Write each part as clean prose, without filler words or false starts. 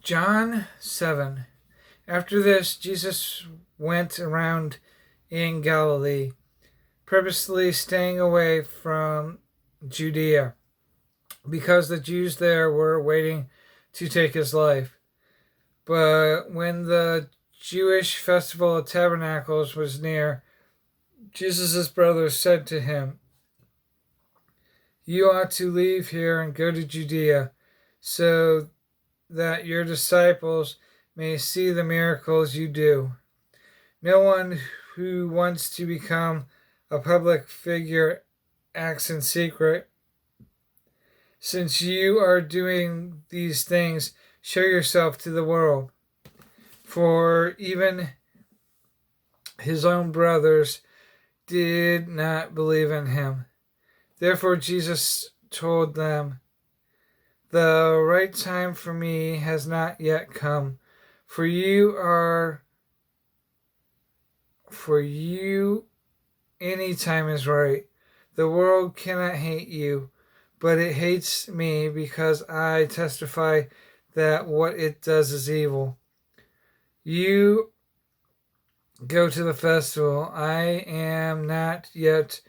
John 7. After this, Jesus went around in Galilee, purposely staying away from Judea, because the Jews there were waiting to take his life. But when the Jewish festival of tabernacles was near, Jesus' brothers said to him, "You ought to leave here and go to Judea, so that your disciples may see the miracles you do. No one who wants to become a public figure acts in secret. Since you are doing these things, show yourself to the world." For even his own brothers did not believe in him. Therefore Jesus told them, "The right time for me has not yet come. For you any time is right. The world cannot hate you, but it hates me because I testify that what it does is evil. You go to the festival. I am not yet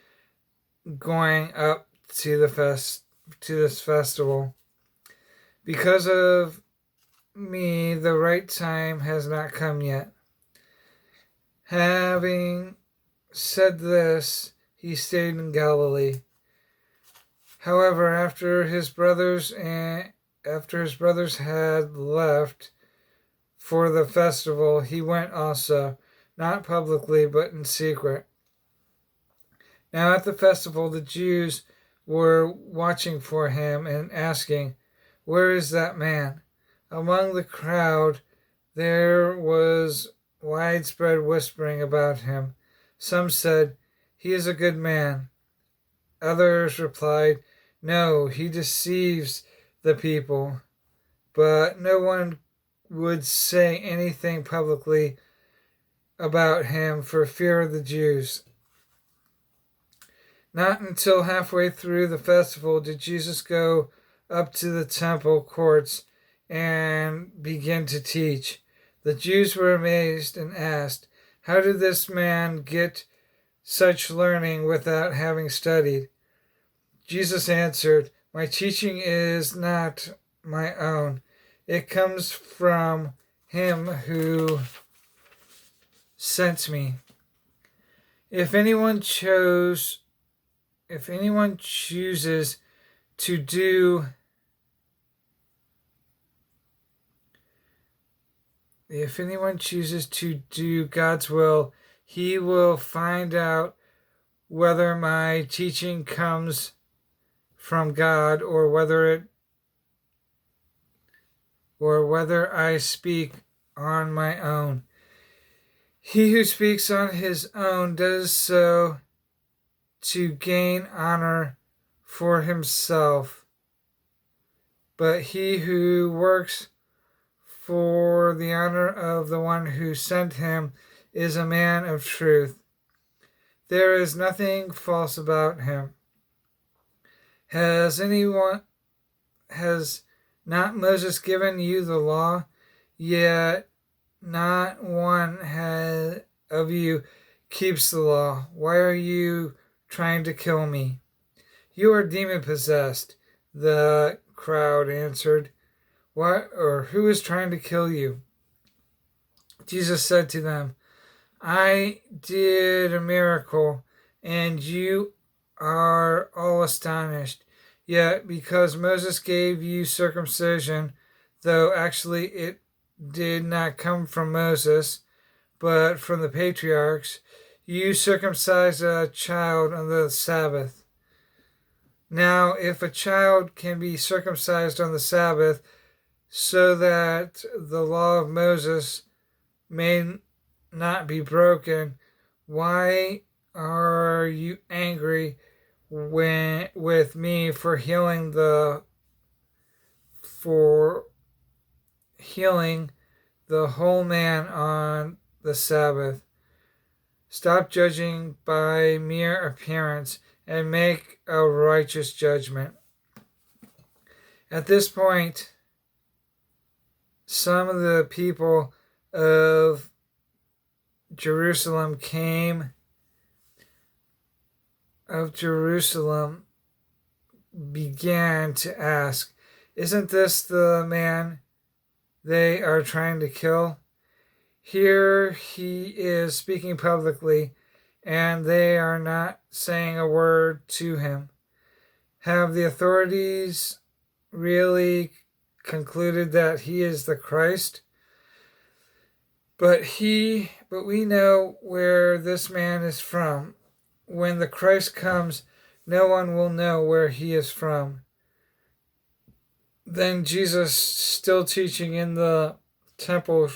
going up to this festival. Because of me, the right time has not come yet." Having said this, he stayed in Galilee. However, after his brothers had left for the festival, he went also, not publicly, but in secret. Now at the festival, the Jews were watching for him and asking, "Where is that man?" Among the crowd, there was widespread whispering about him. Some said, "He is a good man." Others replied, "No, he deceives the people." But no one would say anything publicly about him for fear of the Jews. Not until halfway through the festival did Jesus go up to the temple courts and begin to teach. The Jews were amazed and asked, "How did this man get such learning without having studied?" Jesus answered, "My teaching is not my own. It comes from him who sent me. If anyone chooses to do God's will, he will find out whether my teaching comes from God or whether I speak on my own. He who speaks on his own does so to gain honor for himself, but he who works for the honor of the one who sent him is a man of truth. There is nothing false about him. Has not Moses given you the law? Yet not one of you keeps the law. Why are you trying to kill me?" "You are demon possessed," the crowd answered. Who is trying to kill you?" Jesus said to them, "I did a miracle, and you are all astonished. Yet because Moses gave you circumcision, though actually it did not come from Moses, but from the patriarchs, you circumcise a child on the Sabbath. Now, if a child can be circumcised on the Sabbath, so that the law of Moses may not be broken, why are you angry with me for healing the whole man on the Sabbath? Stop judging by mere appearance and make a righteous judgment." At this point, some of the people of Jerusalem began to ask, "Isn't this the man they are trying to kill? Here he is speaking publicly, and they are not saying a word to him. Have the authorities really concluded that he is the Christ? But we know where this man is from. When the Christ comes, no one will know where he is from." Then Jesus, still teaching in the temple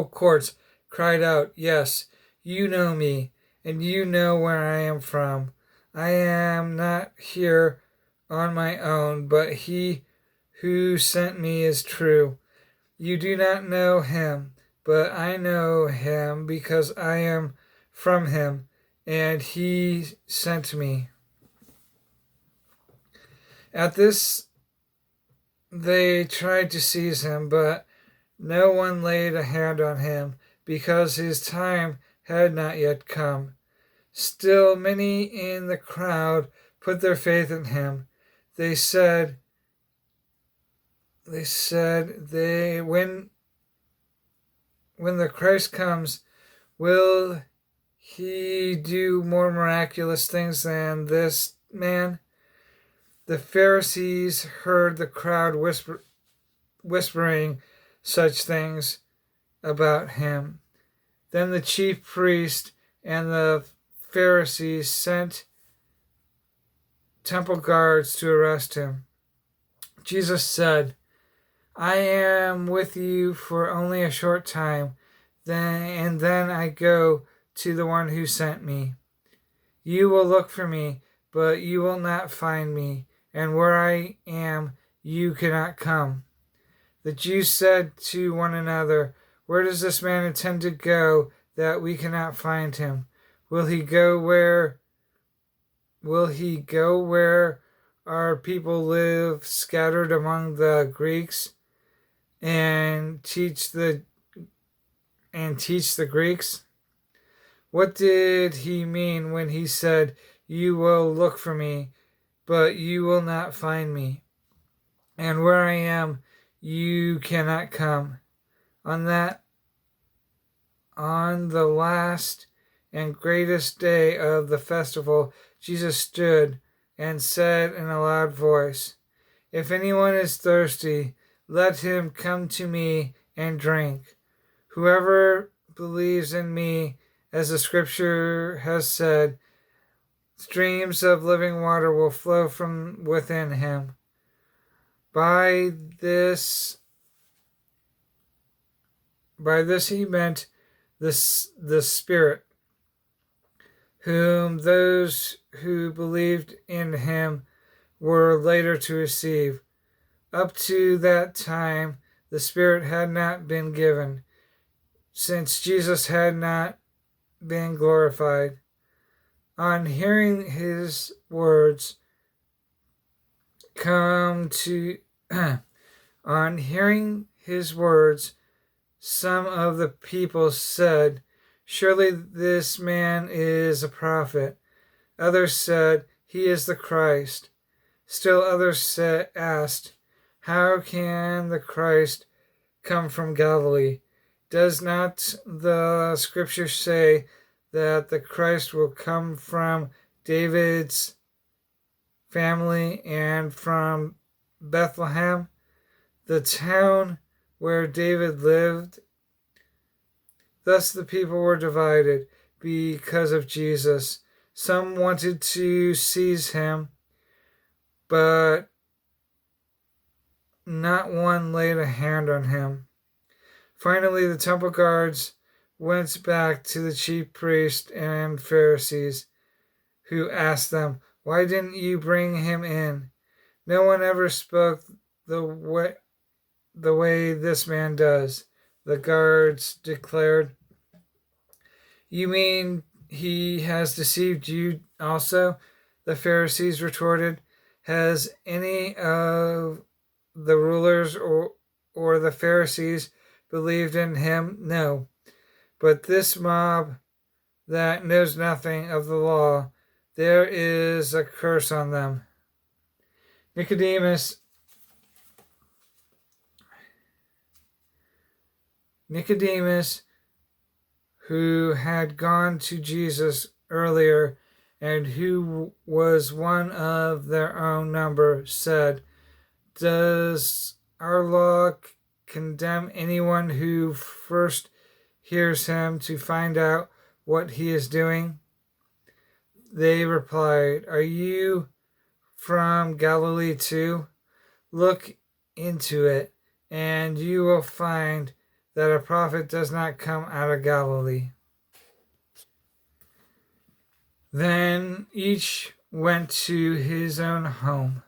courts, cried out, "Yes, you know me, and you know where I am from. I am not here on my own, but he who sent me is true. You do not know him, but I know him because I am from him, and he sent me." At this, they tried to seize him, but no one laid a hand on him, because his time had not yet come. Still, many in the crowd put their faith in him. They said, when the Christ comes, will he do more miraculous things than this man? The Pharisees heard the crowd whispering such things about him. Then the chief priest and the Pharisees sent temple guards to arrest him. Jesus said, "I am with you for only a short time, and then I go to the one who sent me. You will look for me, but you will not find me, and where I am, you cannot come." The Jews said to one another, "Where does this man intend to go that we cannot find him? Will he go where our people live, scattered among the Greeks, and teach the Greeks? What did he mean when he said, 'You will look for me, but you will not find me, and where I am, you cannot come'?" On the last and greatest day of the festival, Jesus stood and said in a loud voice, "If anyone is thirsty, let him come to me and drink. Whoever believes in me, as the scripture has said, streams of living water will flow from within him." By this he meant the Spirit, whom those who believed in him were later to receive. Up to that time, the Spirit had not been given, since Jesus had not been glorified. On hearing his words, some of the people said, "Surely this man is a prophet." Others said, "He is the Christ." Still others asked, "How can the Christ come from Galilee? Does not the scripture say that the Christ will come from David's family and from Bethlehem, the town where David lived?" Thus the people were divided because of Jesus. Some wanted to seize him, but not one laid a hand on him. Finally, the temple guards went back to the chief priests and Pharisees, who asked them, "Why didn't you bring him in? No one ever spoke the way this man does." The guards declared. "You mean he has deceived you also?" The Pharisees retorted. "Has any of the rulers or the Pharisees believed in him? No. But this mob that knows nothing of the law, there is a curse on them. Nicodemus, who had gone to Jesus earlier and who was one of their own number, said, "Does our law condemn anyone who first hears him to find out what he is doing?" They replied, "Are you from Galilee too? Look into it, and you will find that a prophet does not come out of Galilee." Then each went to his own home.